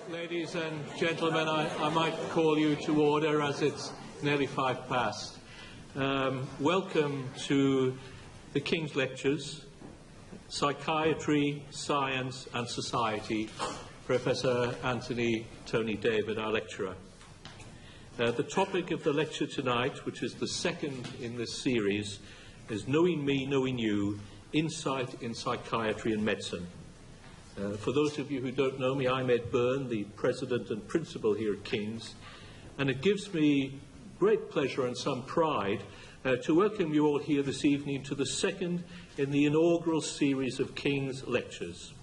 Ladies and gentlemen, I might call you to order as it's nearly 5 past. Welcome to the King's Lectures, Psychiatry, Science and Society, Professor Anthony Tony David, our lecturer. The topic of the lecture tonight, which is the second in this series, is Knowing Me, Knowing You, Insight in Psychiatry and Medicine. For those of you who don't know me, I'm Ed Byrne, the President and Principal here at King's, and it gives me great pleasure and some pride to welcome you all here this evening to the second in the inaugural series of King's Lectures.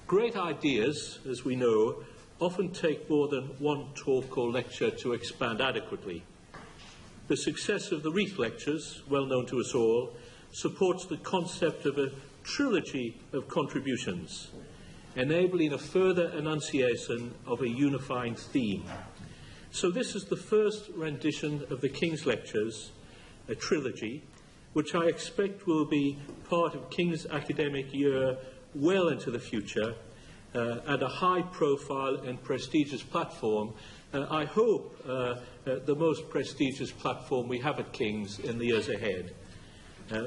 Great ideas, as we know, often take more than one talk or lecture to expand adequately. The success of the Reith Lectures, well known to us all, supports the concept of a trilogy of contributions, enabling a further enunciation of a unifying theme. So this is the first rendition of the King's Lectures, a trilogy, which I expect will be part of King's academic year well into the future, at a high-profile and prestigious platform. I hope the most prestigious platform we have at King's in the years ahead.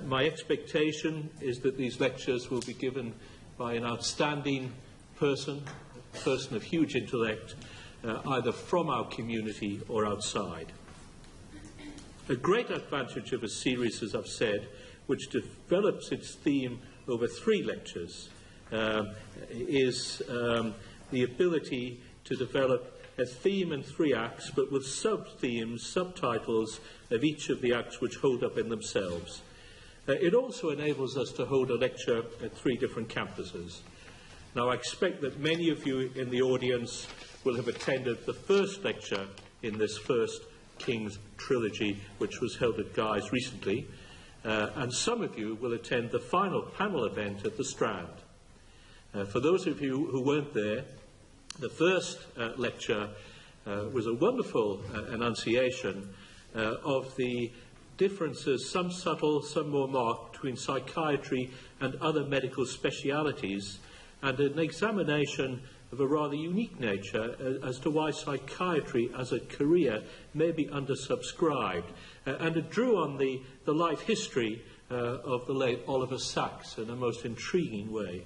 My expectation is that these lectures will be given by an outstanding person of huge intellect, either from our community or outside. A great advantage of a series, as I've said, which develops its theme over 3 lectures, is the ability to develop a theme in 3 acts, but with sub-themes, subtitles of each of the acts which hold up in themselves. It also enables us to hold a lecture at 3 different campuses. Now, I expect that many of you in the audience will have attended the first lecture in this first King's trilogy, which was held at Guy's recently, and some of you will attend the final panel event at the Strand. For those of you who weren't there, the first lecture was a wonderful enunciation of the differences, some subtle, some more marked, between psychiatry and other medical specialities, and an examination of a rather unique nature as to why psychiatry as a career may be undersubscribed. And it drew on the life history of the late Oliver Sacks in a most intriguing way.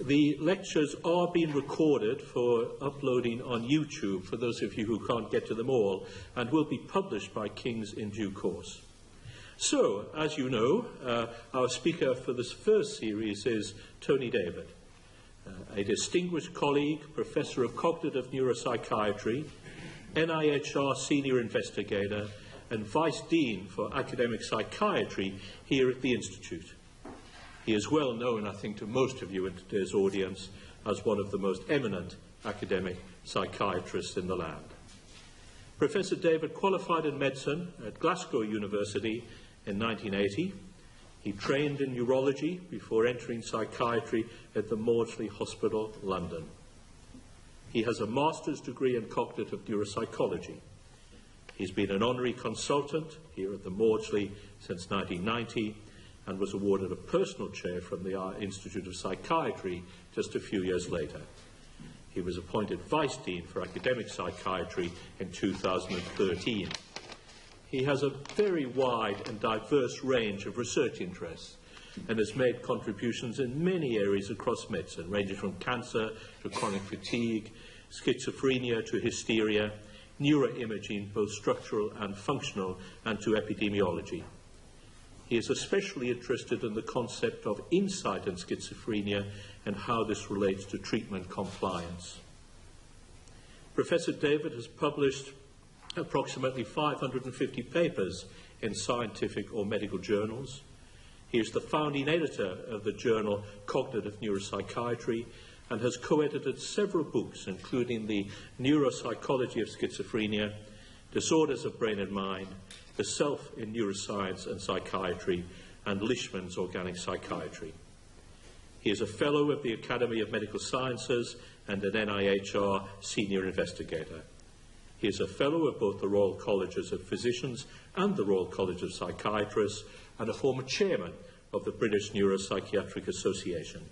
The lectures are being recorded for uploading on YouTube, for those of you who can't get to them all, and will be published by King's in due course. So, as you know, our speaker for this first series is Tony David, a distinguished colleague, Professor of Cognitive Neuropsychiatry, NIHR Senior Investigator, and Vice Dean for Academic Psychiatry here at the Institute. He is well known, I think, to most of you in today's audience as one of the most eminent academic psychiatrists in the land. Professor David qualified in medicine at Glasgow University in 1980. He trained in neurology before entering psychiatry at the Maudsley Hospital, London. He has a master's degree in cognitive neuropsychology. He's been an honorary consultant here at the Maudsley since 1990, and was awarded a personal chair from the Institute of Psychiatry just a few years later. He was appointed Vice Dean for Academic Psychiatry in 2013. He has a very wide and diverse range of research interests and has made contributions in many areas across medicine, ranging from cancer to chronic fatigue, schizophrenia to hysteria, neuroimaging, both structural and functional, and to epidemiology. He is especially interested in the concept of insight in schizophrenia and how this relates to treatment compliance. Professor David has published approximately 550 papers in scientific or medical journals. He is the founding editor of the journal Cognitive Neuropsychiatry and has co-edited several books, including The Neuropsychology of Schizophrenia, Disorders of Brain and Mind, The Self in Neuroscience and Psychiatry, and Leishman's Organic Psychiatry. He is a Fellow of the Academy of Medical Sciences and an NIHR Senior Investigator. He is a Fellow of both the Royal Colleges of Physicians and the Royal College of Psychiatrists, and a former Chairman of the British Neuropsychiatric Association.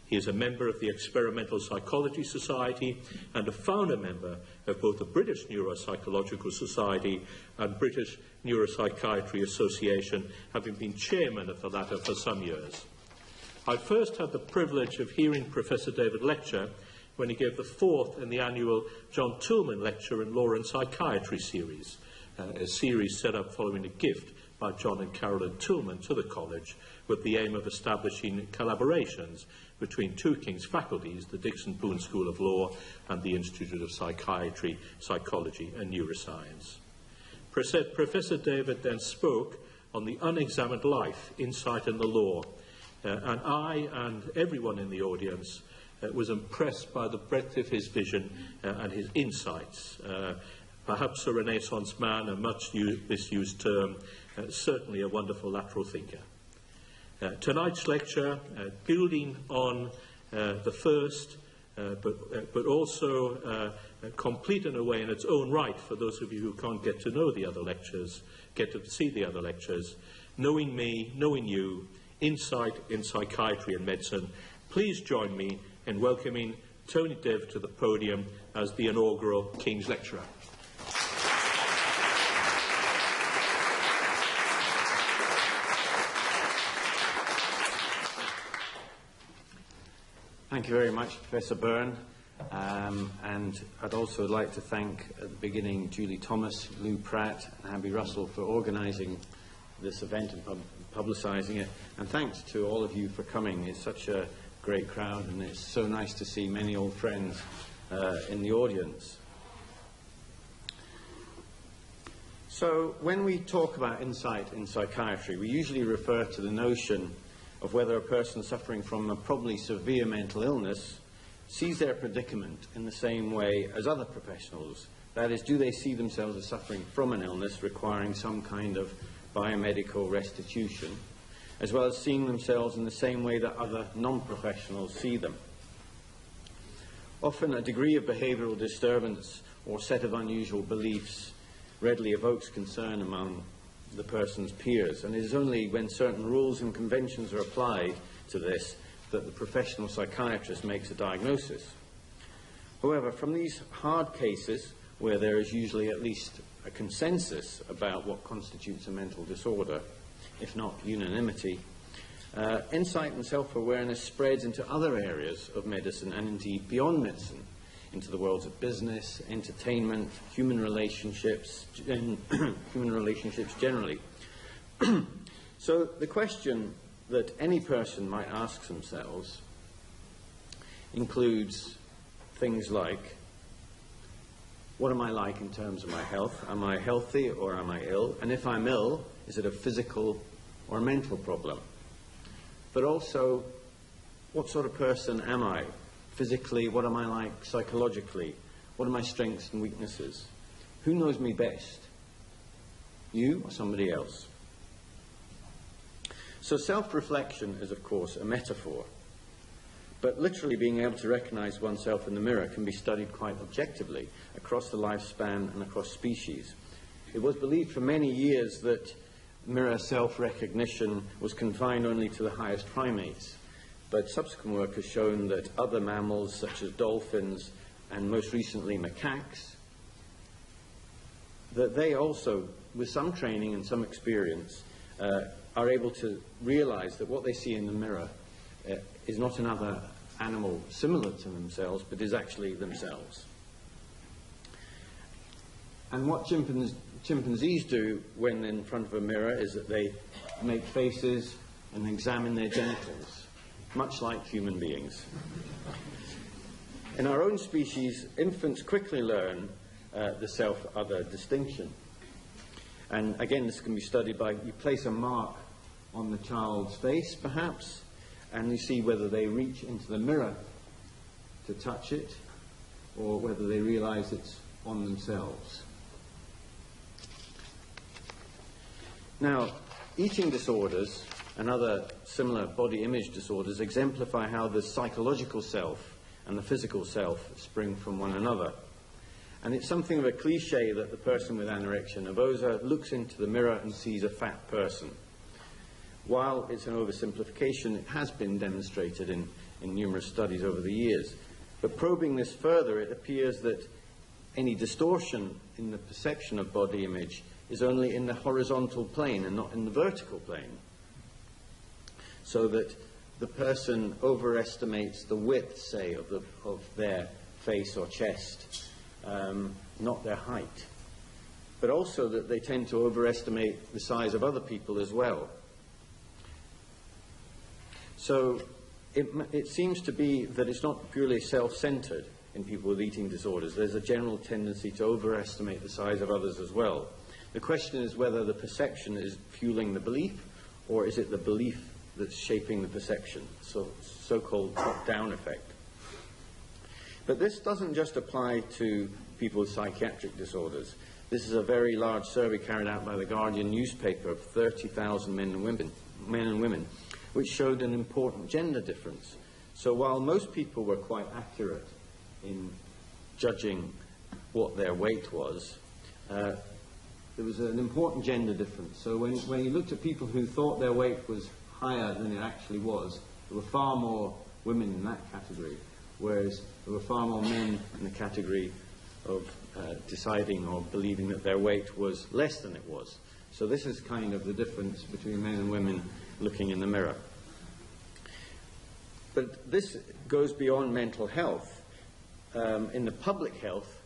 He is a member of the Experimental Psychology Society and a founder member of both the British Neuropsychological Society and British Neuropsychiatry Association, having been chairman of the latter for some years. I first had the privilege of hearing Professor David lecture when he gave the 4th in the annual John Toulmin Lecture and Law and Psychiatry series, a series set up following a gift by John and Carolyn Toulmin to the college with the aim of establishing collaborations between two King's faculties, the Dixon Boone School of Law and the Institute of Psychiatry, Psychology and Neuroscience. Professor David then spoke on the unexamined life, insight in the law, and I and everyone in the audience was impressed by the breadth of his vision and his insights. Perhaps a Renaissance man, a much misused term, certainly a wonderful lateral thinker. Tonight's lecture, building on the first, but also complete in a way in its own right for those of you who can't get to know the other lectures, get to see the other lectures, knowing me, knowing you, insight in psychiatry and medicine. Please join me in welcoming Tony Dev to the podium as the inaugural King's Lecturer. Thank you very much, Professor Byrne. And I'd also like to thank, at the beginning, Julie Thomas, Lou Pratt, and Abby Russell for organising this event and publicising it. And thanks to all of you for coming. It's such a great crowd, and it's so nice to see many old friends in the audience. So when we talk about insight in psychiatry, we usually refer to the notion of whether a person suffering from a probably severe mental illness sees their predicament in the same way as other professionals. That is, do they see themselves as suffering from an illness requiring some kind of biomedical restitution, as well as seeing themselves in the same way that other non-professionals see them. Often a degree of behavioural disturbance or set of unusual beliefs readily evokes concern among the person's peers, and it is only when certain rules and conventions are applied to this that the professional psychiatrist makes a diagnosis. However, from these hard cases, where there is usually at least a consensus about what constitutes a mental disorder, if not unanimity, insight and self-awareness spreads into other areas of medicine and indeed beyond medicine, into the worlds of business, entertainment, human relationships generally. So the question that any person might ask themselves includes things like, what am I like in terms of my health? Am I healthy or am I ill? And if I'm ill, is it a physical or a mental problem? But also, what sort of person am I? Physically, what am I like psychologically? What are my strengths and weaknesses? Who knows me best? You or somebody else? So self-reflection is, of course, a metaphor. But literally being able to recognize oneself in the mirror can be studied quite objectively across the lifespan and across species. It was believed for many years that mirror self-recognition was confined only to the highest primates. But subsequent work has shown that other mammals, such as dolphins and most recently macaques, that they also, with some training and some experience, are able to realize that what they see in the mirror is not another animal similar to themselves, but is actually themselves. And what chimpanzees do when in front of a mirror is that they make faces and examine their genitals, much like human beings. In our own species, infants quickly learn the self-other distinction. And again, this can be studied by, you place a mark on the child's face, perhaps, and you see whether they reach into the mirror to touch it, or whether they realize it's on themselves. Now, eating disorders and other similar body image disorders exemplify how the psychological self and the physical self spring from one another. And it's something of a cliche that the person with anorexia nervosa looks into the mirror and sees a fat person. While it's an oversimplification, it has been demonstrated in in numerous studies over the years. But probing this further, it appears that any distortion in the perception of body image is only in the horizontal plane and not in the vertical plane. So that the person overestimates the width, say, of their face or chest, not their height. But also that they tend to overestimate the size of other people as well. So it seems to be that it's not purely self-centered in people with eating disorders. There's a general tendency to overestimate the size of others as well. The question is whether the perception is fueling the belief, or is it the belief that's shaping the perception, so-called top-down effect. But this doesn't just apply to people with psychiatric disorders. This is a very large survey carried out by the Guardian newspaper of 30,000 men and women, which showed an important gender difference. So while most people were quite accurate in judging what their weight was, there was an important gender difference. So when you looked at people who thought their weight was higher than it actually was, there were far more women in that category, whereas there were far more men in the category of deciding or believing that their weight was less than it was. So this is kind of the difference between men and women looking in the mirror. But this goes beyond mental health. In the public health,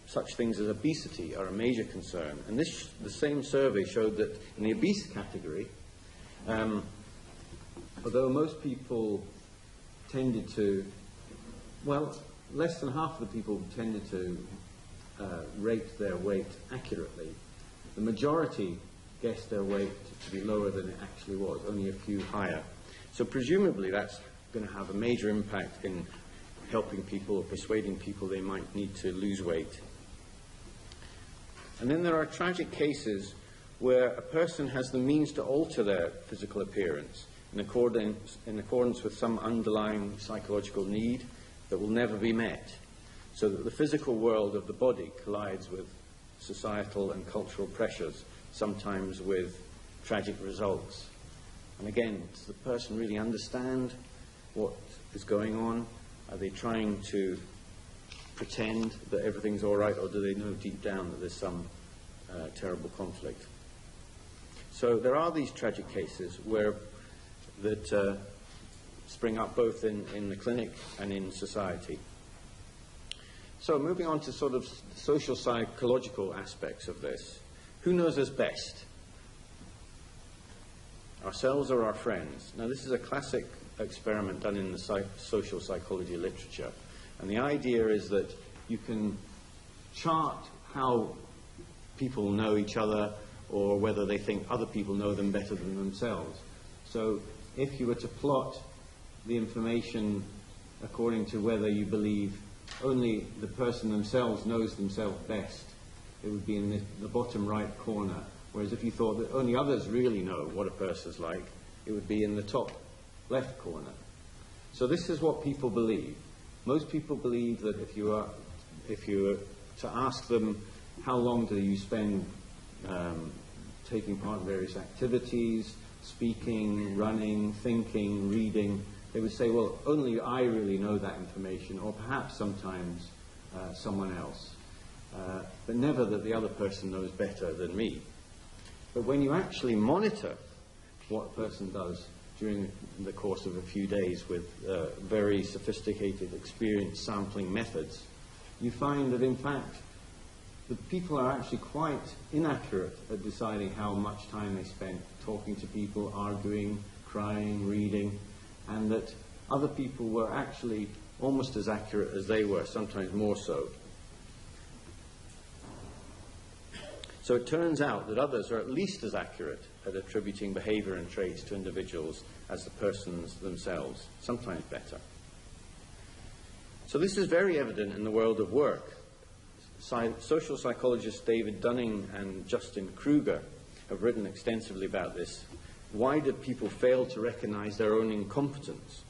such things as obesity are a major concern. And the same survey showed that in the obese category, although most people tended to, well, less than half of the people tended to rate their weight accurately, the majority guessed their weight to be lower than it actually was, only a few higher. So presumably that's going to have a major impact in helping people or persuading people they might need to lose weight. And then there are tragic cases where a person has the means to alter their physical appearance in accordance with some underlying psychological need that will never be met, so that the physical world of the body collides with societal and cultural pressures, sometimes with tragic results. And again, does the person really understand what is going on? Are they trying to pretend that everything's all right, or do they know deep down that there's some terrible conflict? So there are these tragic cases that spring up both in the clinic and in society. So moving on to sort of social psychological aspects of this. Who knows us best? Ourselves or our friends? Now this is a classic experiment done in the social psychology literature. And the idea is that you can chart how people know each other, or whether they think other people know them better than themselves. So if you were to plot the information according to whether you believe only the person themselves knows themselves best, it would be in the bottom right corner. Whereas if you thought that only others really know what a person's like, it would be in the top left corner. So this is what people believe. Most people believe that if you were to ask them how long do you spend taking part in various activities, speaking, running, thinking, reading, they would say, well, only I really know that information, or perhaps sometimes someone else, but never that the other person knows better than me. But when you actually monitor what a person does during the course of a few days with very sophisticated experience sampling methods, you find that in fact the people are actually quite inaccurate at deciding how much time they spent talking to people, arguing, crying, reading, and that other people were actually almost as accurate as they were, sometimes more so. So it turns out that others are at least as accurate at attributing behavior and traits to individuals as the persons themselves, sometimes better. So this is very evident in the world of work. Social psychologists David Dunning and Justin Kruger have written extensively about this. Why did people fail to recognize their own incompetence?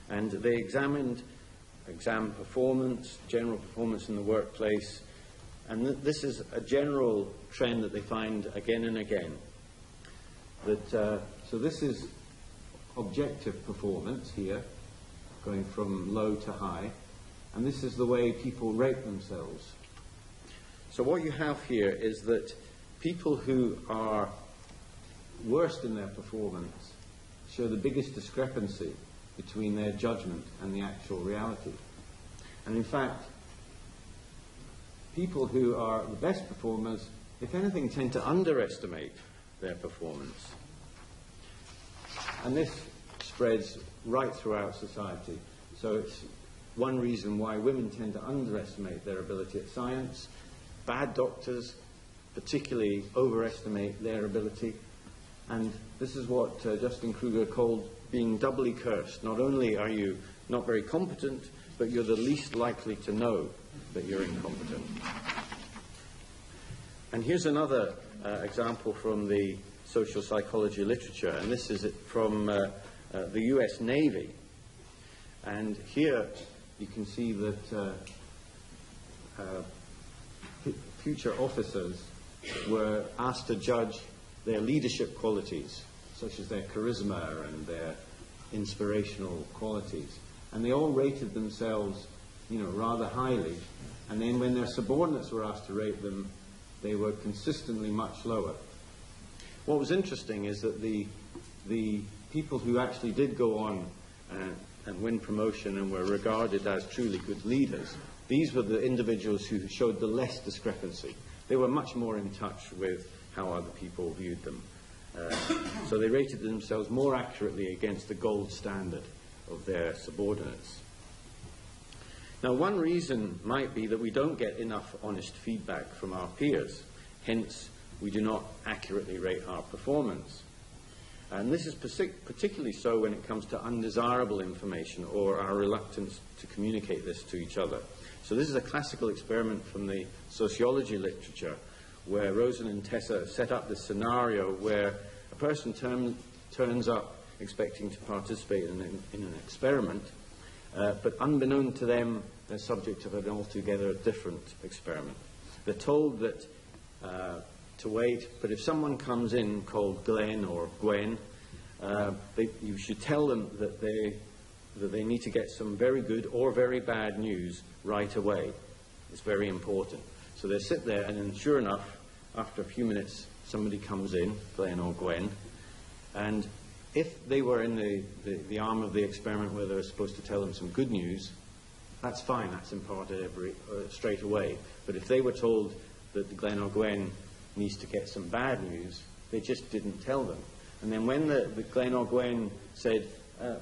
And they examined exam performance, general performance in the workplace, and this is a general trend that they find again and again. So this is objective performance here, going from low to high, and this is the way people rate themselves. So what you have here is that people who are worst in their performance show the biggest discrepancy between their judgment and the actual reality. And in fact, people who are the best performers, if anything, tend to underestimate their performance. And this spreads right throughout society. So it's one reason why women tend to underestimate their ability at science. Bad doctors particularly overestimate their ability. And this is what Justin Kruger called being doubly cursed. Not only are you not very competent, but you're the least likely to know that you're incompetent. And here's another example from the social psychology literature, and this is from the US Navy. And here you can see that future officers were asked to judge their leadership qualities, such as their charisma and their inspirational qualities. And they all rated themselves, rather highly. And then when their subordinates were asked to rate them, they were consistently much lower. What was interesting is that the people who actually did go on and win promotion and were regarded as truly good leaders, these were the individuals who showed the less discrepancy. They were much more in touch with how other people viewed them. So they rated themselves more accurately against the gold standard of their subordinates. Now, one reason might be that we don't get enough honest feedback from our peers. Hence, we do not accurately rate our performance. And this is particularly so when it comes to undesirable information or our reluctance to communicate this to each other. So this is a classical experiment from the sociology literature where Rosen and Tessa set up this scenario where a person turns up expecting to participate in an experiment, but unbeknown to them, they're subject of an altogether different experiment. They're told that to wait, but if someone comes in called Glenn or Gwen, you should tell them that they need to get some very good or very bad news right away. It's very important. So they sit there, and then sure enough, after a few minutes, somebody comes in, Glenn or Gwen, and if they were in the arm of the experiment where they were supposed to tell them some good news, that's fine, that's imparted straight away. But if they were told that Glenn or Gwen needs to get some bad news, they just didn't tell them. And then when the Glenn or Gwen said,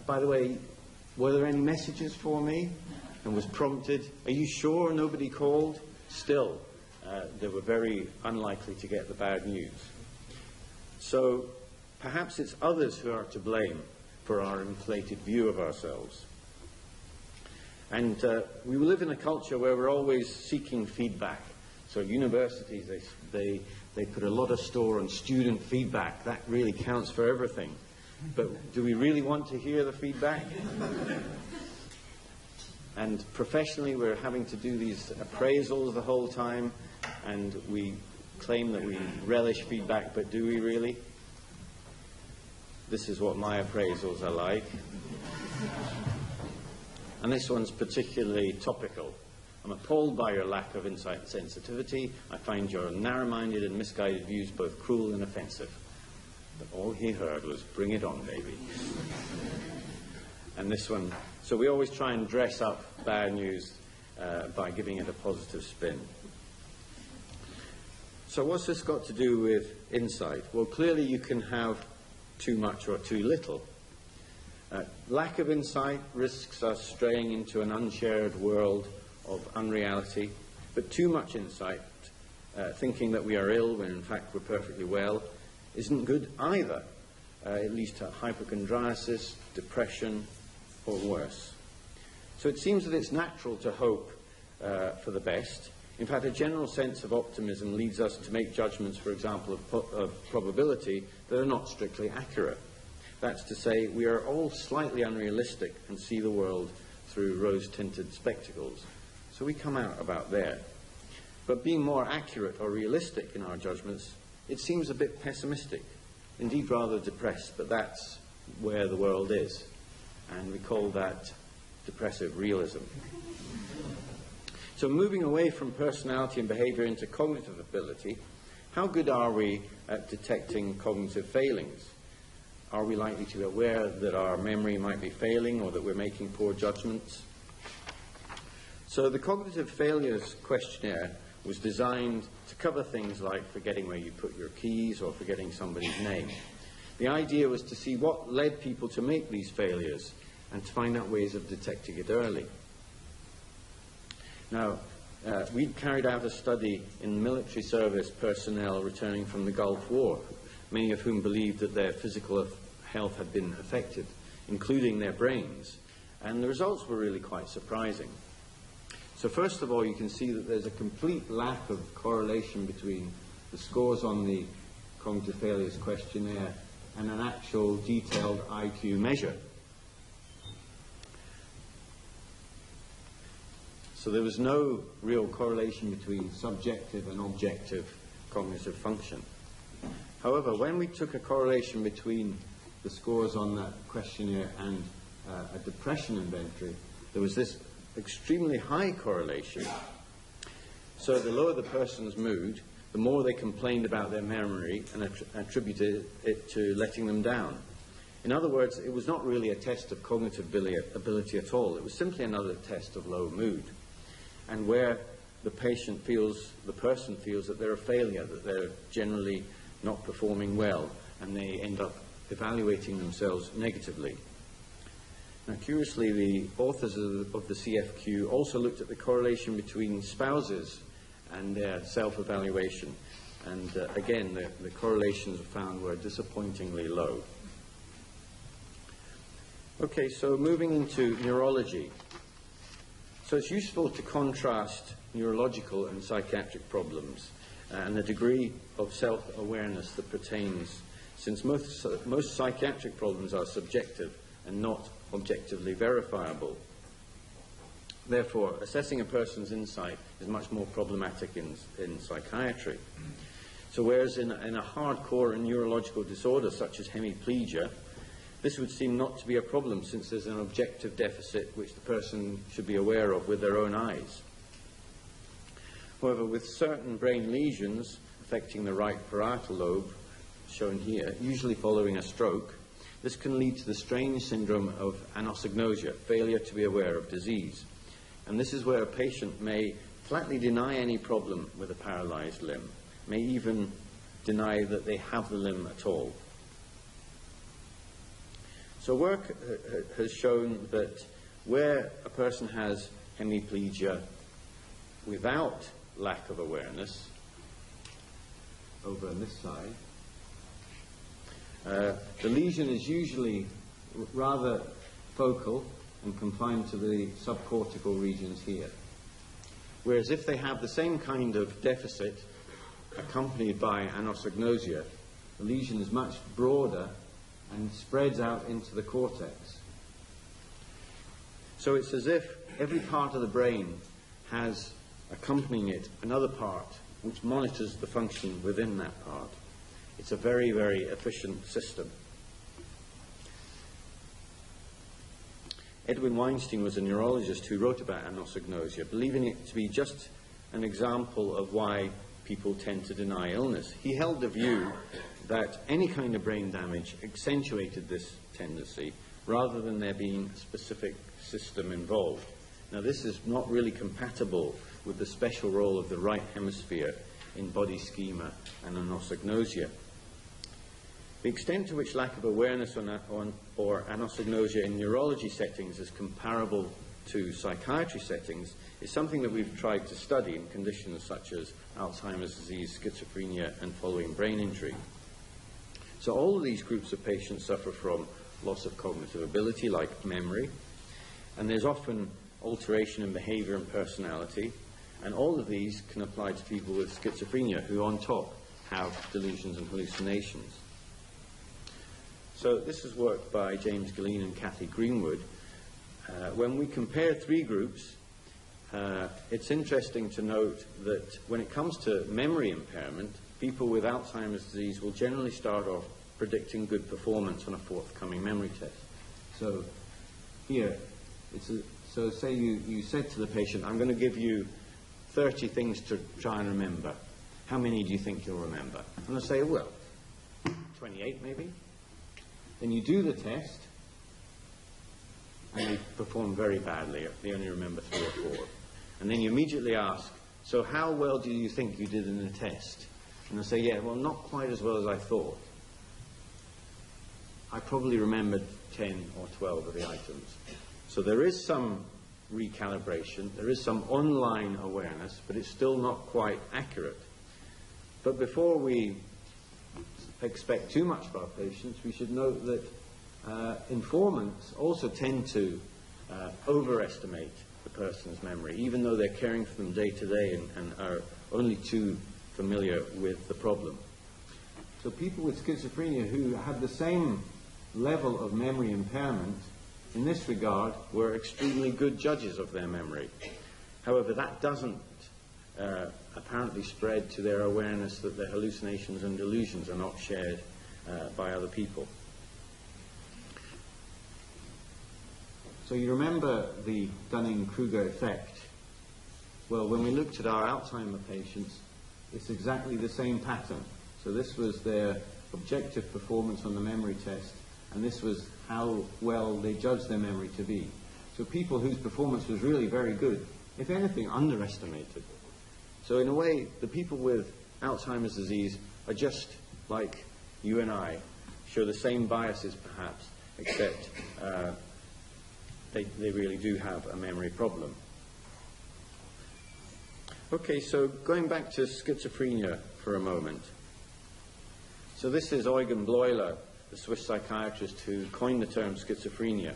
by the way, were there any messages for me? And was prompted, are you sure nobody called? Still, they were very unlikely to get the bad news. So perhaps it's others who are to blame for our inflated view of ourselves. And we live in a culture where we're always seeking feedback. So universities, they put a lot of store on student feedback. That really counts for everything. But do we really want to hear the feedback? And professionally, we're having to do these appraisals the whole time, and we claim that we relish feedback, but do we really? This is what my appraisals are like. And this one's particularly topical. I'm appalled by your lack of insight and sensitivity. I find your narrow-minded and misguided views both cruel and offensive. But all he heard was, bring it on, baby. And this one, so we always try and dress up bad news by giving it a positive spin. So what's this got to do with insight? Well, clearly you can have too much or too little. Lack of insight risks us straying into an unshared world of unreality, but too much insight, thinking that we are ill when in fact we're perfectly well, isn't good either. It leads to hypochondriasis, depression, or worse. So it seems that it's natural to hope for the best. In fact, a general sense of optimism leads us to make judgments, for example, of probability that are not strictly accurate. That's to say, we are all slightly unrealistic and see the world through rose-tinted spectacles. So we come out about there. But being more accurate or realistic in our judgments, it seems a bit pessimistic, indeed rather depressed, but that's where the world is. And we call that depressive realism. So moving away from personality and behavior into cognitive ability, how good are we at detecting cognitive failings? Are we likely to be aware that our memory might be failing or that we're making poor judgments? So the Cognitive Failures Questionnaire was designed to cover things like forgetting where you put your keys or forgetting somebody's name. The idea was to see what led people to make these failures and to find out ways of detecting it early. Now, we carried out a study in military service personnel returning from the Gulf War, many of whom believed that their physical health had been affected, including their brains, and the results were really quite surprising. So first of all, you can see that there's a complete lack of correlation between the scores on the Cognitive Failures Questionnaire and an actual detailed IQ measure. So there was no real correlation between subjective and objective cognitive function. However, when we took a correlation between the scores on that questionnaire and a depression inventory, there was this extremely high correlation. So the lower the person's mood, the more they complained about their memory and attributed it to letting them down. In other words, it was not really a test of cognitive ability at all. It was simply another test of low mood. And where the person feels that they're a failure, that they're generally not performing well, and they end up evaluating themselves negatively. Now, curiously, the authors of the CFQ also looked at the correlation between spouses and their self-evaluation. And again, the correlations found were disappointingly low. Okay, so moving into neurology. So it's useful to contrast neurological and psychiatric problems and the degree of self-awareness that pertains, since most psychiatric problems are subjective and not objectively verifiable. Therefore, assessing a person's insight is much more problematic in psychiatry. So whereas in a hardcore neurological disorder such as hemiplegia, this would seem not to be a problem, since there's an objective deficit which the person should be aware of with their own eyes. However, with certain brain lesions affecting the right parietal lobe, shown here, usually following a stroke, this can lead to the strange syndrome of anosognosia, failure to be aware of disease. And this is where a patient may flatly deny any problem with a paralyzed limb, may even deny that they have the limb at all. So work has shown that where a person has hemiplegia without lack of awareness, over on this side, the lesion is usually rather focal and confined to the subcortical regions here. Whereas if they have the same kind of deficit accompanied by anosognosia, the lesion is much broader and spreads out into the cortex. So it's as if every part of the brain has accompanying it another part which monitors the function within that part. It's a very, very efficient system. Edwin Weinstein was a neurologist who wrote about anosognosia, believing it to be just an example of why people tend to deny illness. He held the view that any kind of brain damage accentuated this tendency rather than there being a specific system involved. Now, this is not really compatible with the special role of the right hemisphere in body schema and anosognosia. The extent to which lack of awareness or anosognosia in neurology settings is comparable to psychiatry settings is something that we've tried to study in conditions such as Alzheimer's disease, schizophrenia, and following brain injury. So all of these groups of patients suffer from loss of cognitive ability, like memory, and there's often alteration in behavior and personality, and all of these can apply to people with schizophrenia who on top have delusions and hallucinations. So this is work by James Gilleen and Kathy Greenwood. When we compare three groups, it's interesting to note that when it comes to memory impairment, people with Alzheimer's disease will generally start off predicting good performance on a forthcoming memory test. So here, So say you said to the patient, I'm going to give you 30 things to try and remember. How many do you think you'll remember? And they'll say, well, 28 maybe. Then you do the test, and they perform very badly. They only remember 3 or 4. And then you immediately ask, so how well do you think you did in the test? And they'll say, yeah, well, not quite as well as I thought. I probably remembered 10 or 12 of the items. So there is some recalibration, there is some online awareness, but it's still not quite accurate. But before we expect too much of our patients, we should note that informants also tend to overestimate the person's memory, even though they're caring for them day to day and are only too familiar with the problem. So people with schizophrenia who have the same level of memory impairment in this regard were extremely good judges of their memory. However, that doesn't apparently spread to their awareness that their hallucinations and delusions are not shared by other people. So you remember the Dunning-Kruger effect? Well, when we looked at our Alzheimer patients, it's exactly the same pattern. So this was their objective performance on the memory test, and this was how well they judged their memory to be. So people whose performance was really very good, if anything, underestimated. So in a way, the people with Alzheimer's disease are just like you and I, show the same biases perhaps, except they really do have a memory problem. Okay, so going back to schizophrenia for a moment. So this is Eugen Bleuler, the Swiss psychiatrist who coined the term schizophrenia.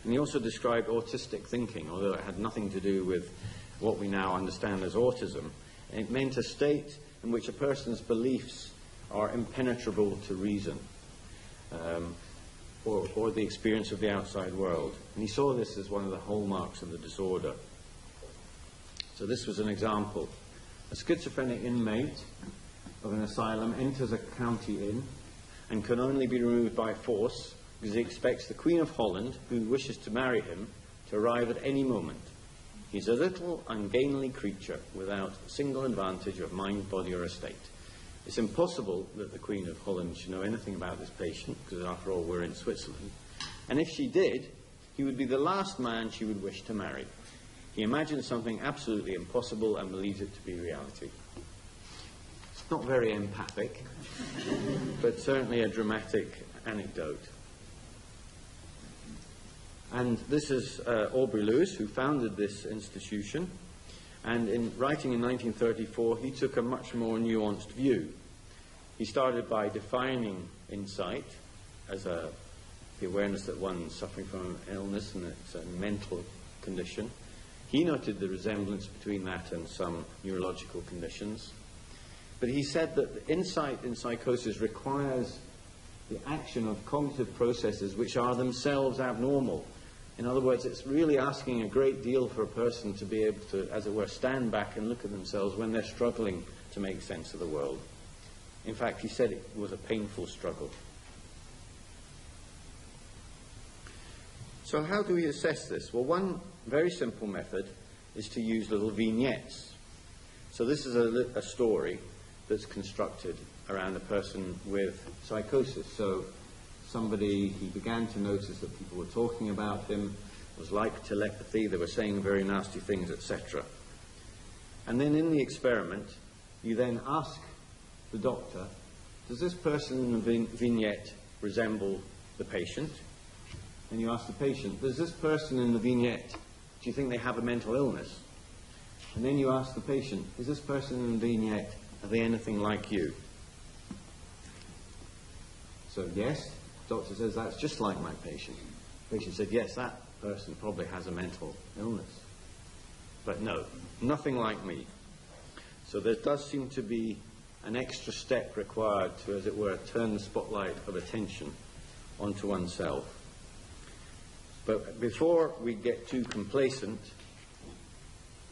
And he also described autistic thinking, although it had nothing to do with what we now understand as autism. It meant a state in which a person's beliefs are impenetrable to reason, or the experience of the outside world. And he saw this as one of the hallmarks of the disorder. So this was an example. A schizophrenic inmate of an asylum enters a county inn and can only be removed by force because he expects the Queen of Holland, who wishes to marry him, to arrive at any moment. He's a little, ungainly creature without a single advantage of mind, body, or estate. It's impossible that the Queen of Holland should know anything about this patient, because after all, we're in Switzerland. And if she did, he would be the last man she would wish to marry. He imagines something absolutely impossible and believes it to be reality. It's not very empathic, but certainly a dramatic anecdote. And this is Aubrey Lewis, who founded this institution. And in writing in 1934, he took a much more nuanced view. He started by defining insight as the awareness that one's suffering from an illness and it's a mental condition. He noted the resemblance between that and some neurological conditions. But he said that the insight in psychosis requires the action of cognitive processes which are themselves abnormal. In other words, it's really asking a great deal for a person to be able to, as it were, stand back and look at themselves when they're struggling to make sense of the world. In fact, he said it was a painful struggle. So how do we assess this? Well, one very simple method is to use little vignettes. So this is a story that's constructed around a person with psychosis. So he began to notice that people were talking about him. It was like telepathy. They were saying very nasty things, etc. And then in the experiment, you then ask the doctor, does this person in the vignette resemble the patient? And you ask the patient, does this person in the vignette, do you think they have a mental illness? And then you ask the patient, is this person in the vignette, are they anything like you? So yes. Doctor says, that's just like my patient. The patient said, yes, that person probably has a mental illness. But no, nothing like me. So there does seem to be an extra step required to, as it were, turn the spotlight of attention onto oneself. But before we get too complacent,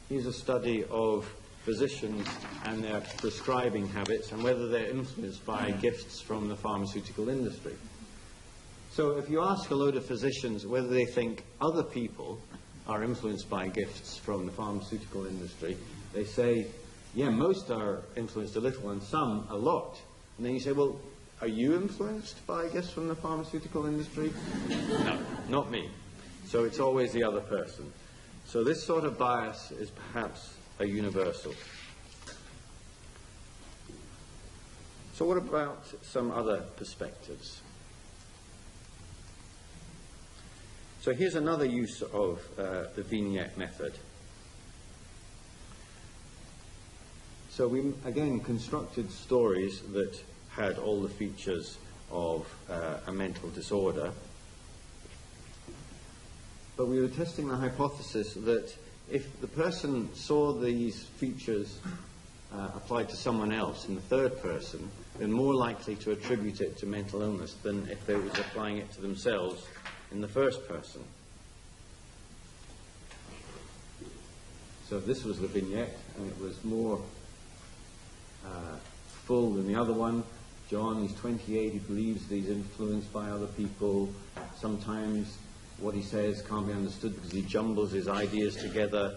here's a study of physicians and their prescribing habits and whether they're influenced by gifts from the pharmaceutical industry. So if you ask a load of physicians whether they think other people are influenced by gifts from the pharmaceutical industry, they say, yeah, most are influenced a little and some a lot. And then you say, well, are you influenced by gifts from the pharmaceutical industry? No, not me. So it's always the other person. So this sort of bias is perhaps a universal. So what about some other perspectives? So here's another use of the vignette method. So we, again, constructed stories that had all the features of a mental disorder. But we were testing the hypothesis that if the person saw these features applied to someone else in the third person, they're more likely to attribute it to mental illness than if they were applying it to themselves in the first person. So this was the vignette, and it was more full than the other one. John, he's 28, he believes that he's influenced by other people. Sometimes what he says can't be understood because he jumbles his ideas together.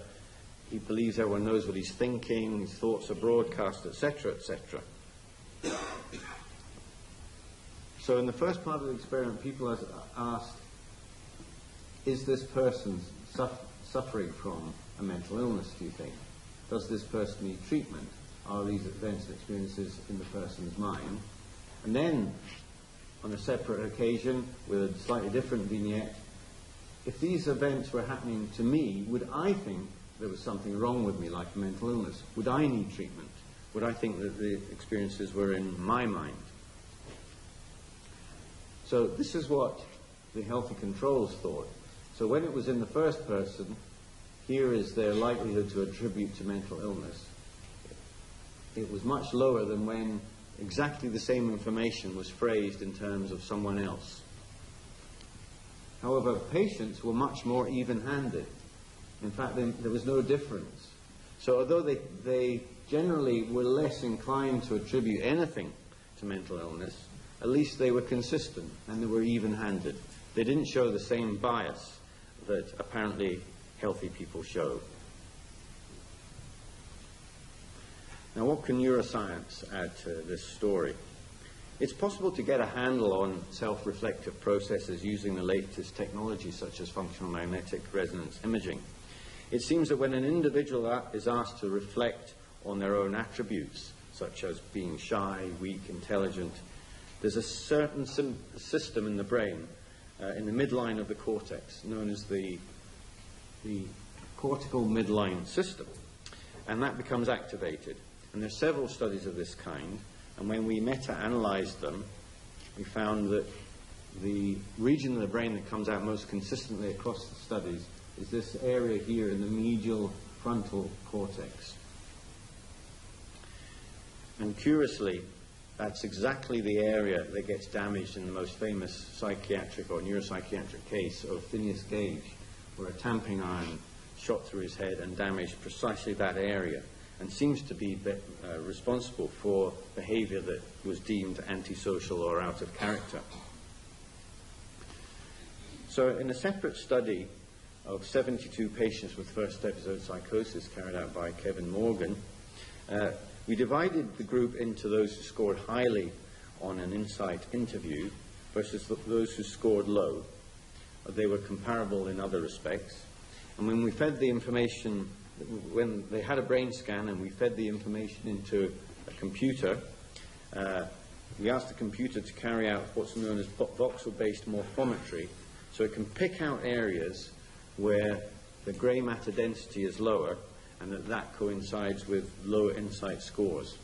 He believes everyone knows what he's thinking, his thoughts are broadcast, etc., etc. So in the first part of the experiment, people asked, is this person suffering from a mental illness, do you think? Does this person need treatment? Are these events and experiences in the person's mind? And then, on a separate occasion, with a slightly different vignette, if these events were happening to me, would I think there was something wrong with me, like a mental illness? Would I need treatment? Would I think that the experiences were in my mind? So this is what the healthy controls thought. So when it was in the first person, here is their likelihood to attribute to mental illness. It was much lower than when exactly the same information was phrased in terms of someone else. However, patients were much more even-handed. In fact, there was no difference. So although they generally were less inclined to attribute anything to mental illness, at least they were consistent and they were even-handed. They didn't show the same bias that apparently healthy people show. Now, what can neuroscience add to this story? It's possible to get a handle on self-reflective processes using the latest technology such as functional magnetic resonance imaging. It seems that when an individual is asked to reflect on their own attributes, such as being shy, weak, intelligent, there's a certain system in the brain, in the midline of the cortex, known as the cortical midline system, and that becomes activated. And there are several studies of this kind, and when we meta-analyzed them, we found that the region of the brain that comes out most consistently across the studies is this area here in the medial frontal cortex. And curiously, that's exactly the area that gets damaged in the most famous psychiatric or neuropsychiatric case of Phineas Gage, where a tamping iron shot through his head and damaged precisely that area, and seems to be responsible for behavior that was deemed antisocial or out of character. So in a separate study of 72 patients with first episode psychosis carried out by Kevin Morgan, we divided the group into those who scored highly on an insight interview versus those who scored low. They were comparable in other respects. And when we fed the information, when they had a brain scan and we fed the information into a computer, we asked the computer to carry out what's known as voxel-based morphometry, so it can pick out areas where the grey matter density is lower and that coincides with lower insight scores.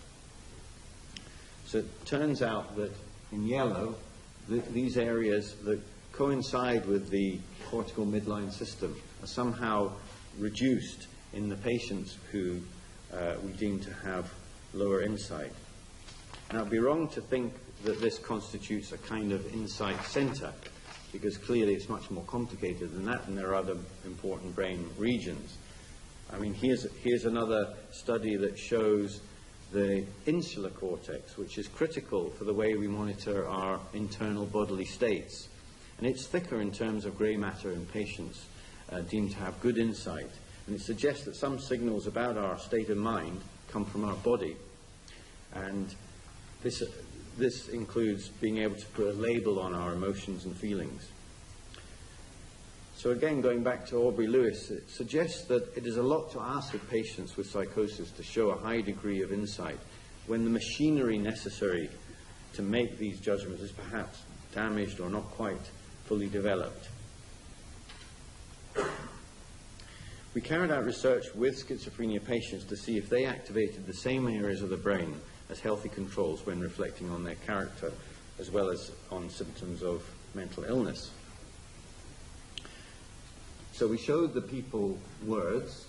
So it turns out that in yellow, these areas that coincide with the cortical midline system are somehow reduced in the patients who we deem to have lower insight. Now, it would be wrong to think that this constitutes a kind of insight center, because clearly it's much more complicated than that, and there are other important brain regions. I mean, here's another study that shows the insular cortex, which is critical for the way we monitor our internal bodily states. And it's thicker in terms of grey matter in patients deemed to have good insight. And it suggests that some signals about our state of mind come from our body. And this includes being able to put a label on our emotions and feelings. So again, going back to Aubrey Lewis, it suggests that it is a lot to ask of patients with psychosis to show a high degree of insight when the machinery necessary to make these judgments is perhaps damaged or not quite fully developed. We carried out research with schizophrenia patients to see if they activated the same areas of the brain as healthy controls when reflecting on their character, as well as on symptoms of mental illness. So we showed the people words: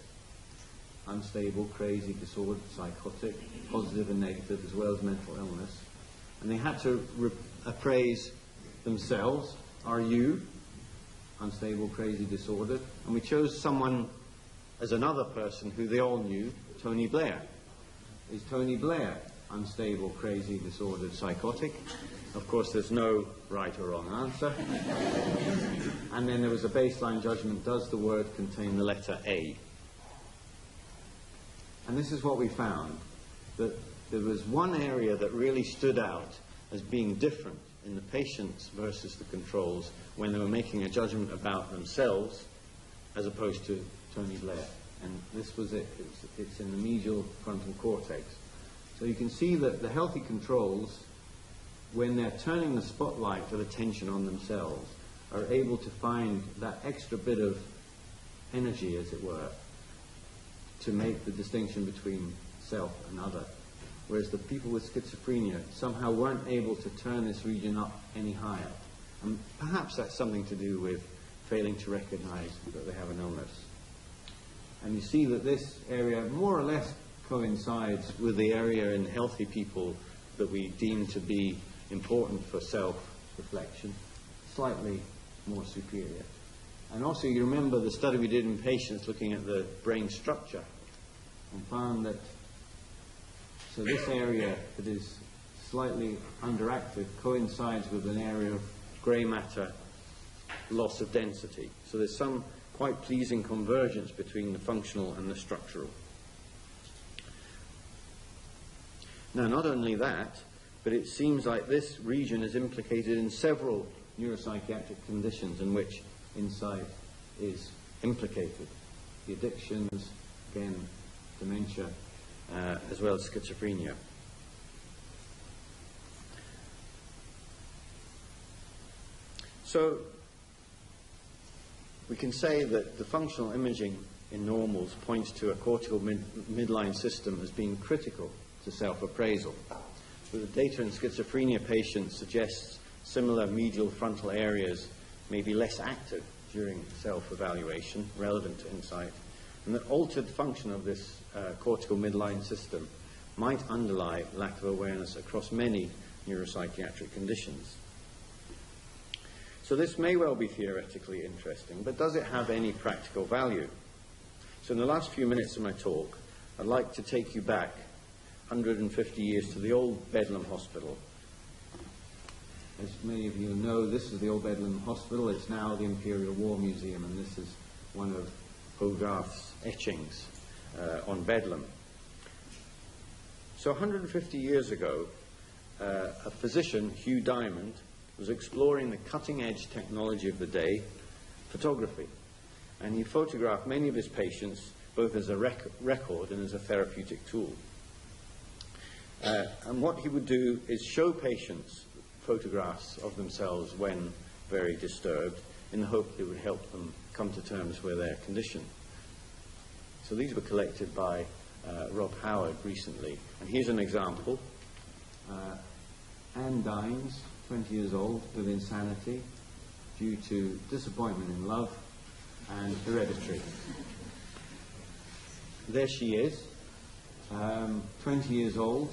unstable, crazy, disordered, psychotic, positive and negative, as well as mental illness. And they had to appraise themselves. Are you unstable, crazy, disordered? And we chose someone as another person who they all knew, Tony Blair. Is Tony Blair unstable, crazy, disordered, psychotic? Of course, there's no right or wrong answer. And then there was a baseline judgment: does the word contain the letter A? And this is what we found, that there was one area that really stood out as being different in the patients versus the controls when they were making a judgment about themselves as opposed to Tony Blair. And this was it. It's in the medial frontal cortex. So you can see that the healthy controls, when they're turning the spotlight of attention on themselves, are able to find that extra bit of energy, as it were, to make the distinction between self and other. Whereas the people with schizophrenia somehow weren't able to turn this region up any higher. And perhaps that's something to do with failing to recognize that they have an illness. And you see that this area more or less coincides with the area in healthy people that we deem to be important for self-reflection, slightly more superior. And also, you remember the study we did in patients looking at the brain structure, and found that so this area that is slightly underactive coincides with an area of grey matter loss of density. So there's some quite pleasing convergence between the functional and the structural. Now, not only that, but it seems like this region is implicated in several neuropsychiatric conditions in which insight is implicated. The addictions, again, dementia, as well as schizophrenia. So we can say that the functional imaging in normals points to a cortical midline system as being critical to self-appraisal. But the data in schizophrenia patients suggests similar medial frontal areas may be less active during self-evaluation, relevant to insight, and that altered function of this cortical midline system might underlie lack of awareness across many neuropsychiatric conditions. So this may well be theoretically interesting, but does it have any practical value? So in the last few minutes of my talk, I'd like to take you back 150 years to the old Bedlam Hospital. As many of you know, this is the old Bedlam Hospital. It's now the Imperial War Museum, and this is one of Hogarth's etchings on Bedlam. So 150 years ago, a physician, Hugh Diamond, was exploring the cutting-edge technology of the day, photography. And he photographed many of his patients, both as a record and as a therapeutic tool. And what he would do is show patients photographs of themselves when very disturbed, in the hope that it would help them come to terms with their condition. So these were collected by Rob Howard recently. And here's an example. Anne Dines, 20 years old, with insanity due to disappointment in love and hereditary. There she is, 20 years old,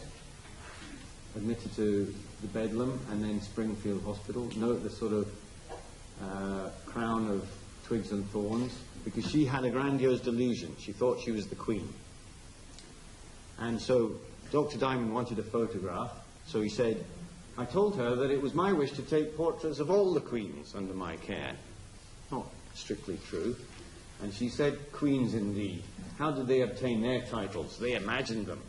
admitted to the Bedlam and then Springfield Hospital. Note the sort of crown of twigs and thorns, because she had a grandiose delusion. She thought she was the Queen. And so Dr. Diamond wanted a photograph, so he said, I told her that it was my wish to take portraits of all the queens under my care. Not strictly true. And she said, queens indeed. How did they obtain their titles? They imagined them.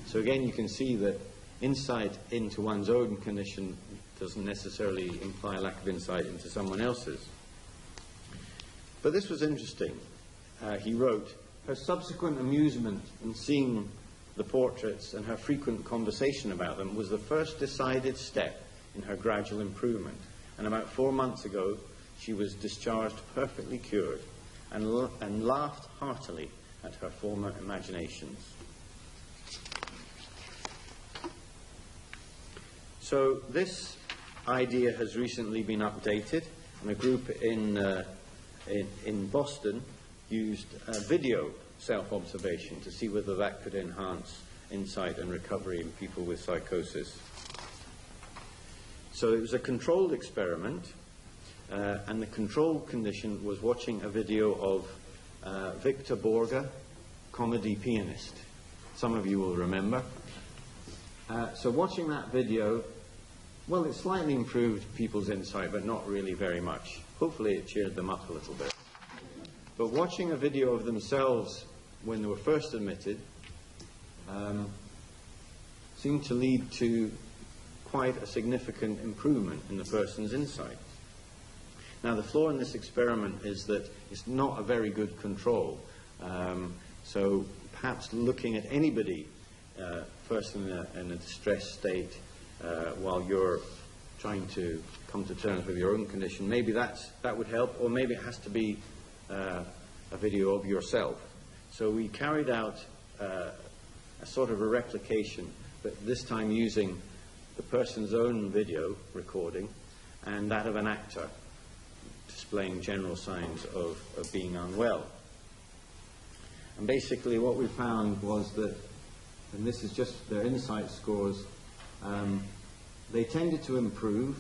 So again, you can see that insight into one's own condition doesn't necessarily imply a lack of insight into someone else's. But this was interesting. He wrote, her subsequent amusement in seeing the portraits and her frequent conversation about them was the first decided step in her gradual improvement. And about 4 months ago, she was discharged perfectly cured and laughed heartily at her former imaginations. So this idea has recently been updated, and a group in Boston used video self-observation to see whether that could enhance insight and recovery in people with psychosis. So it was a controlled experiment, and the control condition was watching a video of Victor Borge, comedy pianist. Some of you will remember. So watching that video, well, it slightly improved people's insight, but not really very much. Hopefully it cheered them up a little bit. But watching a video of themselves when they were first admitted seemed to lead to quite a significant improvement in the person's insight. Now, the flaw in this experiment is that it's not a very good control. So perhaps looking at anybody first in a distressed state while you're trying to come to terms with your own condition, maybe that would help, or maybe it has to be a video of yourself. So we carried out a sort of a replication, but this time using the person's own video recording and that of an actor displaying general signs of being unwell. And basically what we found was that, and this is just their insight scores, they tended to improve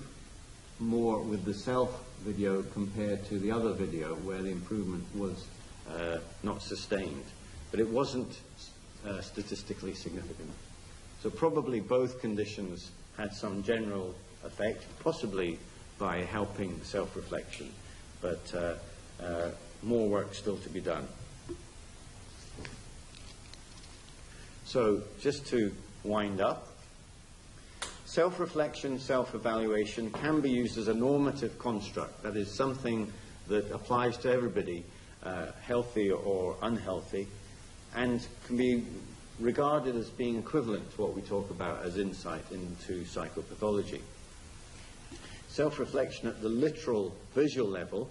more with the self video compared to the other video where the improvement was not sustained. But it wasn't statistically significant. So probably both conditions had some general effect, possibly by helping self-reflection, but more work still to be done. So just to wind up, self-reflection, self-evaluation can be used as a normative construct, that is something that applies to everybody, healthy or unhealthy, and can be regarded as being equivalent to what we talk about as insight into psychopathology. Self-reflection at the literal visual level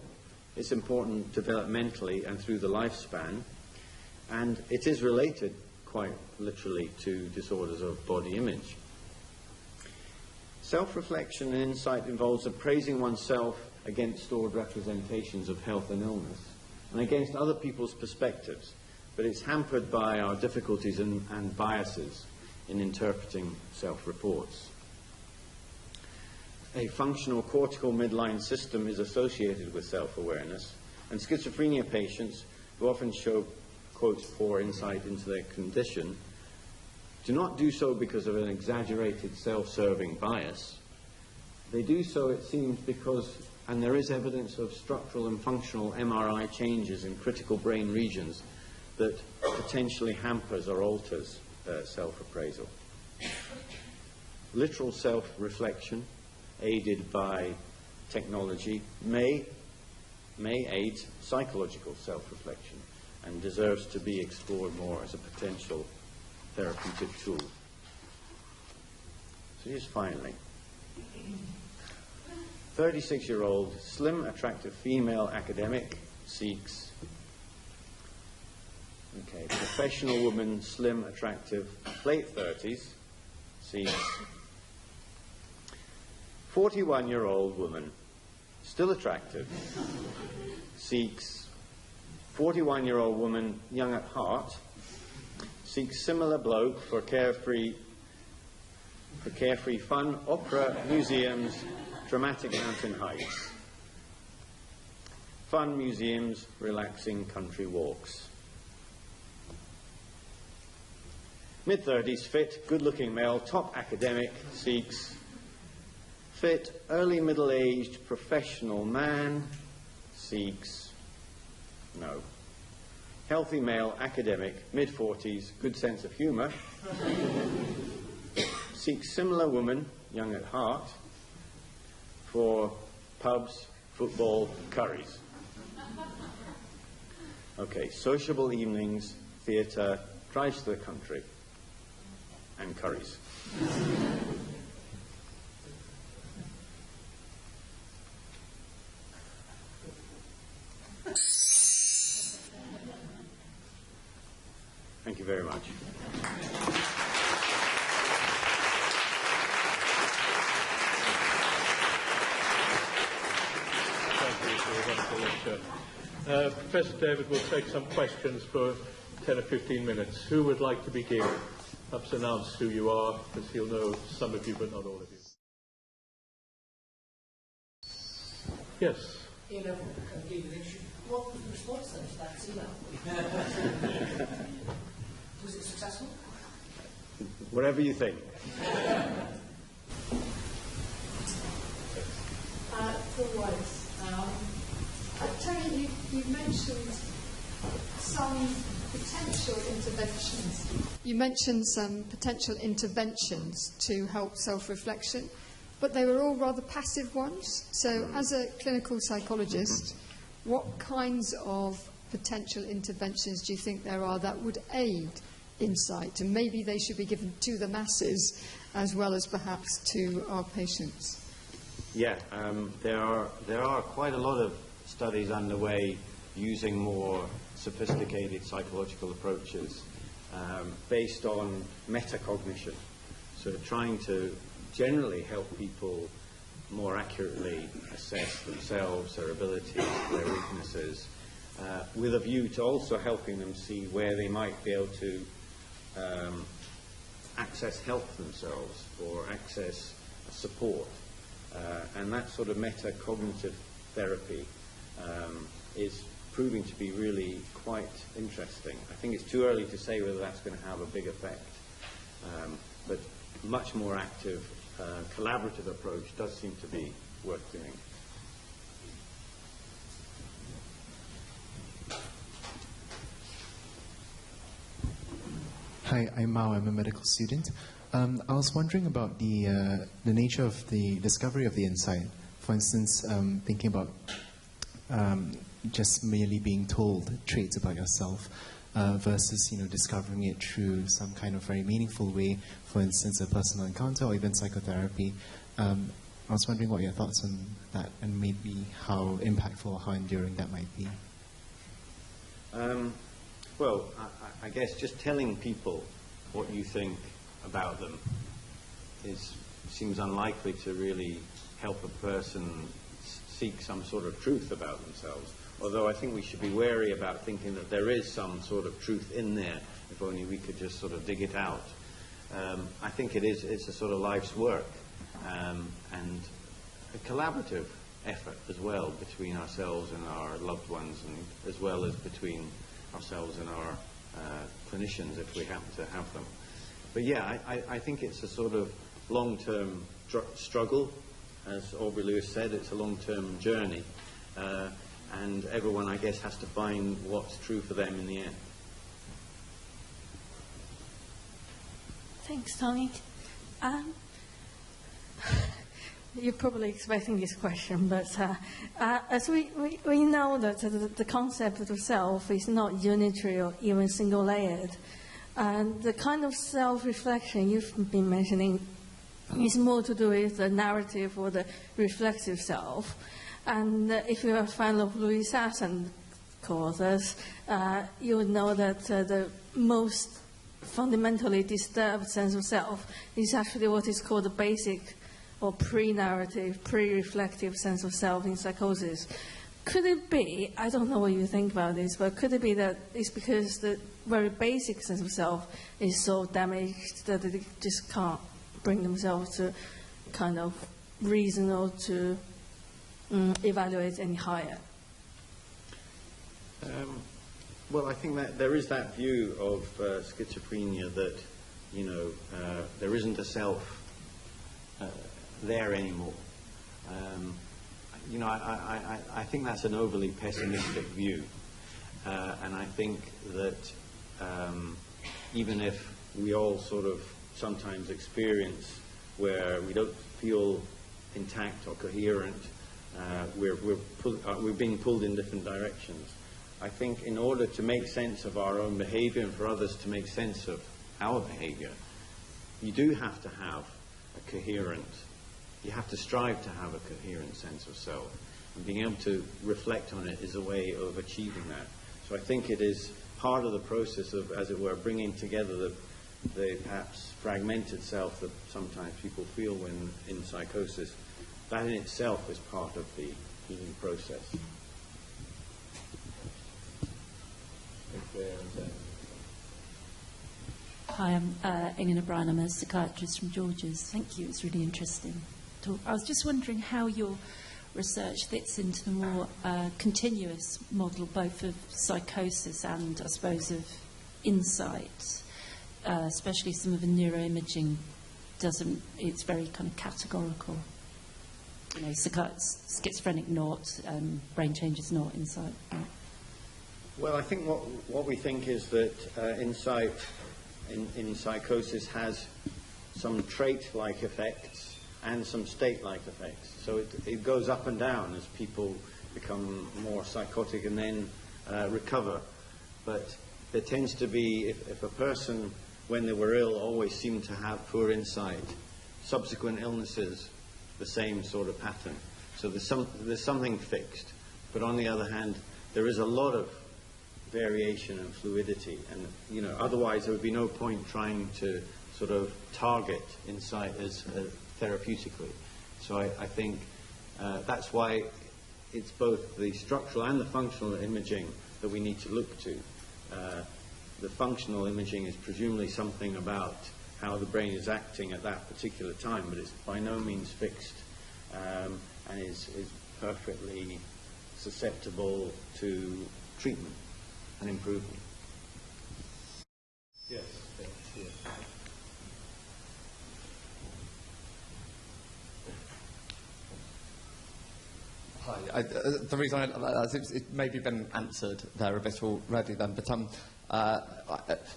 is important developmentally and through the lifespan, and it is related quite literally to disorders of body image. Self-reflection and insight involves appraising oneself against stored representations of health and illness and against other people's perspectives, but it's hampered by our difficulties and biases in interpreting self-reports. A functional cortical midline system is associated with self-awareness, and schizophrenia patients who often show, quote, poor insight into their condition do not do so because of an exaggerated self-serving bias. They do so, it seems, because, and there is evidence of structural and functional MRI changes in critical brain regions that potentially hampers or alters self-appraisal. Literal self-reflection, aided by technology, may aid psychological self-reflection and deserves to be explored more as a potential therapeutic tool. So just finally, 36-year-old, slim, attractive female academic seeks, professional woman, slim, attractive, late 30s, seeks 41-year-old woman, still attractive, seeks 41-year-old woman, young at heart, seeks similar bloke for carefree fun, opera, museums, dramatic mountain hikes. Fun, museums, relaxing country walks. Mid-30s, fit, good-looking male, top academic, seeks fit, early middle-aged professional man seeks no. Healthy male, academic, mid-40s, good sense of humour, seeks similar woman, young at heart, for pubs, football, curries. Okay, sociable evenings, theatre, drives to the country, and curries. Thank you very much. Thank you for a wonderful lecture. Professor David will take some questions for 10 or 15 minutes. Who would like to begin? Perhaps announce who you are, because he'll know some of you, but not all of you. Yes. A-level examination. What was the response then to that C-level? Was it successful? Whatever you think. Paul Weiss. Tony, you mentioned some potential interventions. You mentioned some potential interventions to help self-reflection, but they were all rather passive ones. So as a clinical psychologist, what kinds of potential interventions do you think there are that would aid insight? And maybe they should be given to the masses as well as perhaps to our patients. Yeah, there are quite a lot of studies underway using more sophisticated psychological approaches based on metacognition. So trying to generally help people more accurately assess themselves, their abilities, their weaknesses, with a view to also helping them see where they might be able to access help themselves or access support. And that sort of metacognitive therapy is proving to be really quite interesting. I think it's too early to say whether that's going to have a big effect, but much more active collaborative approach does seem to be worth doing. Hi, I'm Mao. I'm a medical student. I was wondering about the nature of the discovery of the insight. For instance, thinking about just merely being told traits about yourself versus, discovering it through some kind of very meaningful way. For instance, a personal encounter or even psychotherapy. I was wondering what your thoughts on that and maybe how impactful or how enduring that might be. Well, I guess just telling people what you think about them seems unlikely to really help a person seek some sort of truth about themselves. Although I think we should be wary about thinking that there is some sort of truth in there, if only we could just sort of dig it out. I think it's a sort of life's work and a collaborative effort as well between ourselves and our loved ones, and as well as between ourselves and our clinicians if we happen to have them. But yeah, I think it's a sort of long-term struggle. As Aubrey Lewis said, it's a long-term journey. And everyone, I guess, has to find what's true for them in the end. Thanks, Tony. You're probably expecting this question, but as we know that the concept of self is not unitary or even single-layered, and the kind of self-reflection you've been mentioning is more to do with the narrative or the reflexive self. And if you're a fan of Louis Sasson co-authors, you would know that the most fundamentally disturbed sense of self is actually what is called the basic or pre-narrative, pre-reflective sense of self in psychosis. Could it be, I don't know what you think about this, but could it be that it's because the very basic sense of self is so damaged that they just can't bring themselves to kind of reason or to evaluate any higher? Well, I think that there is that view of schizophrenia that, there isn't a self there anymore. You know, I think that's an overly pessimistic view. And I think that even if we all sort of sometimes experience where we don't feel intact or coherent, we're being pulled in different directions. I think in order to make sense of our own behavior and for others to make sense of our behavior, you do have to have a coherent, you have to strive to have a coherent sense of self. And being able to reflect on it is a way of achieving that. So I think it is part of the process of, as it were, bringing together the perhaps fragmented self that sometimes people feel when in psychosis. That in itself is part of the healing process. Hi, I'm Ingrid O'Brien. I'm a psychiatrist from George's. Thank you. It's really interesting talk. I was just wondering how your research fits into the more continuous model, both of psychosis and, I suppose, of insight. Especially some of the neuroimaging doesn't. It's very kind of categorical. You know, schizophrenic not, brain changes not, insight not. Well, I think what we think is that insight in psychosis has some trait-like effects and some state-like effects. So it goes up and down as people become more psychotic and then recover. But there tends to be, if a person, when they were ill, always seemed to have poor insight, subsequent illnesses, the same sort of pattern. So there's something fixed. But on the other hand, there is a lot of variation and fluidity, and you know, otherwise there would be no point trying to sort of target insight as therapeutically. So I think that's why it's both the structural and the functional imaging that we need to look to. The functional imaging is presumably something about how the brain is acting at that particular time, but it's by no means fixed and is perfectly susceptible to treatment and improvement. Yes. Hi. The reason it maybe been answered there a bit already then, but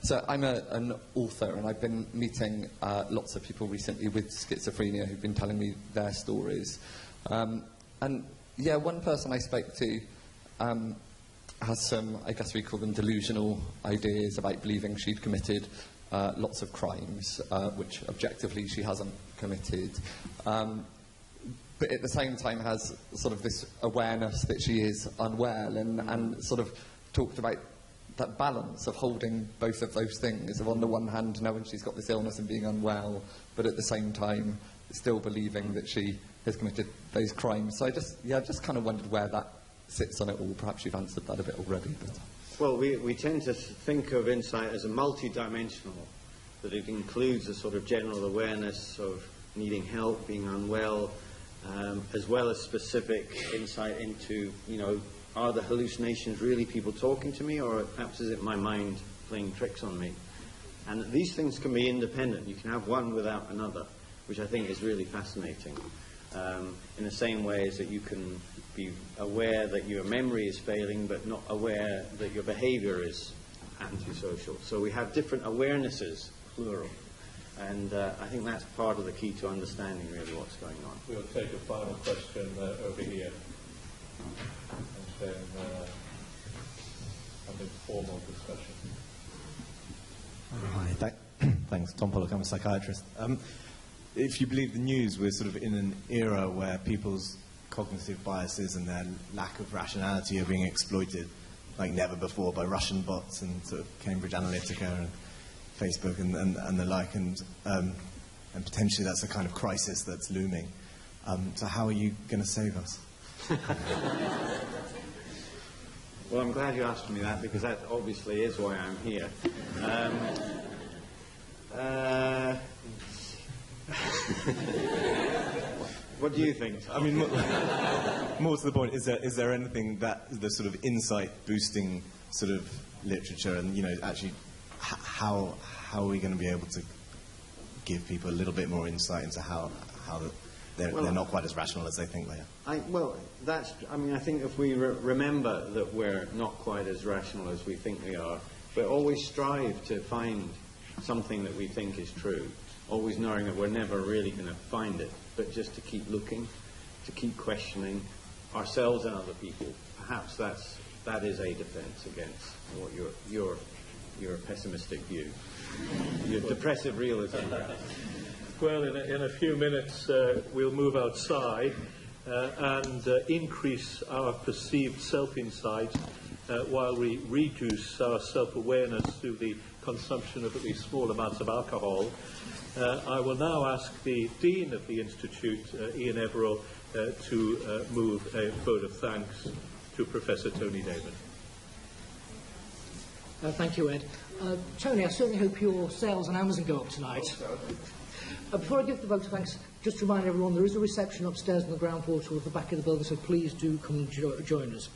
so I'm an author, and I've been meeting lots of people recently with schizophrenia who've been telling me their stories. And yeah, one person I spoke to has some, I guess we call them delusional ideas about believing she'd committed lots of crimes, which objectively she hasn't committed. But at the same time has sort of this awareness that she is unwell, and sort of talked about that balance of holding both of those things, of on the one hand knowing she's got this illness and being unwell, but at the same time still believing that she has committed those crimes. So I just kind of wondered where that sits on it all. Perhaps you've answered that a bit already. But. Well, we tend to think of insight as a multidimensional, that it includes a sort of general awareness of needing help, being unwell, as well as specific insight into, you know, are the hallucinations really people talking to me, or perhaps is it my mind playing tricks on me? And these things can be independent. You can have one without another, which I think is really fascinating. In the same way as that you can be aware that your memory is failing, but not aware that your behavior is antisocial. So we have different awarenesses, plural. And I think that's part of the key to understanding really what's going on. We'll take a final question over here. And then have a formal discussion. Hi, thanks. Tom Pollock, I'm a psychiatrist. If you believe the news, we're sort of in an era where people's cognitive biases and their lack of rationality are being exploited like never before by Russian bots and sort of Cambridge Analytica and Facebook and the like, and potentially that's a kind of crisis that's looming. So how are you going to save us? Well, I'm glad you asked me that, because that obviously is why I'm here. What do you think? I mean, more to the point, is there anything that the sort of insight-boosting sort of literature, and you know, actually, how are we going to be able to give people a little bit more insight into how they're not quite as rational as they think they are. I think if we remember that we're not quite as rational as we think we are, but always strive to find something that we think is true, always knowing that we're never really going to find it, but just to keep looking, to keep questioning ourselves and other people. Perhaps that is a defence against what your pessimistic view, your depressive realism. Well, in a few minutes we'll move outside and increase our perceived self-insight while we reduce our self-awareness through the consumption of at least small amounts of alcohol. I will now ask the Dean of the Institute, Ian Everill, to move a vote of thanks to Professor Tony David. Thank you, Ed. Tony, I certainly hope your sales on Amazon go up tonight. Before I give the vote of thanks, just to remind everyone, there is a reception upstairs on the ground floor towards the back of the building, so please do come and join us.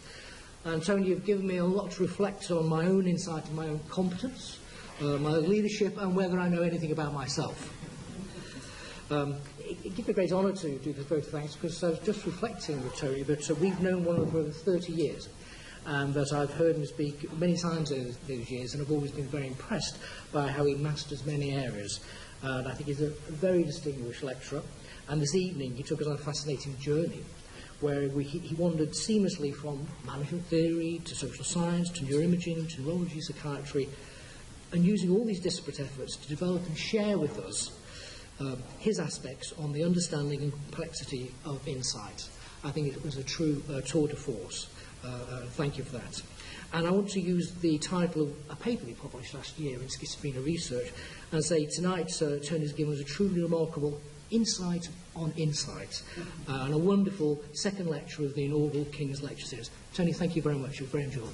And Tony, you've given me a lot to reflect on my own insight and my own competence, my leadership, and whether I know anything about myself. It gives me great honour to do this vote of thanks, because I was just reflecting with Tony that we've known one another for over 30 years, and that I've heard him speak many times over those years, and I've always been very impressed by how he masters many areas. And I think he's a very distinguished lecturer. And this evening he took us on a fascinating journey where he wandered seamlessly from management theory to social science to neuroimaging to neurology, psychiatry, and using all these disparate efforts to develop and share with us his aspects on the understanding and complexity of insight. I think it was a true tour de force. Thank you for that. And I want to use the title of a paper we published last year in Schizophrenia Research and say tonight Tony's given us a truly remarkable insight on insight and a wonderful second lecture of the inaugural King's Lecture Series. Tony, thank you very much. It was very enjoyable.